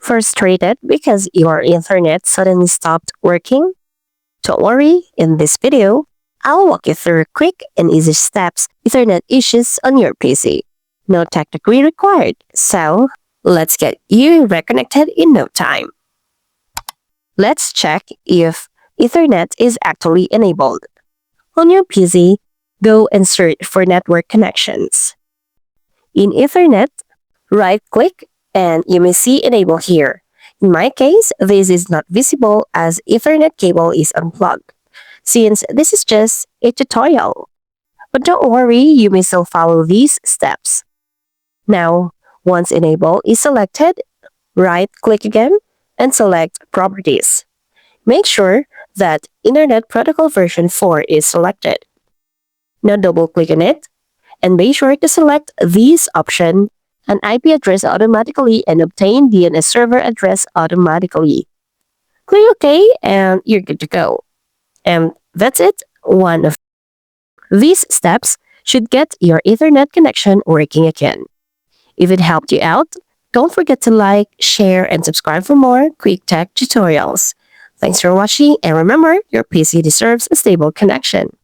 Frustrated because your internet suddenly stopped working? Don't worry, in this video, I'll walk you through quick and easy steps Ethernet issues on your PC. No tech degree required, so let's get you reconnected in no time. Let's check if Ethernet is actually enabled. On your PC, go and search for network connections. In Ethernet, right-click and you may see Enable here. In my case, this is not visible as Ethernet cable is unplugged, since this is just a tutorial. But don't worry, you may still follow these steps. Now, once Enable is selected, right-click again and select Properties. Make sure that Internet Protocol version 4 is selected. Now double-click on it and be sure to select this option, an IP address automatically and obtain DNS server address automatically. Click OK and you're good to go. And that's it. One of these steps should get your Ethernet connection working again. If it helped you out, don't forget to like, share, and subscribe for more quick tech tutorials. Thanks for watching, and remember, your PC deserves a stable connection.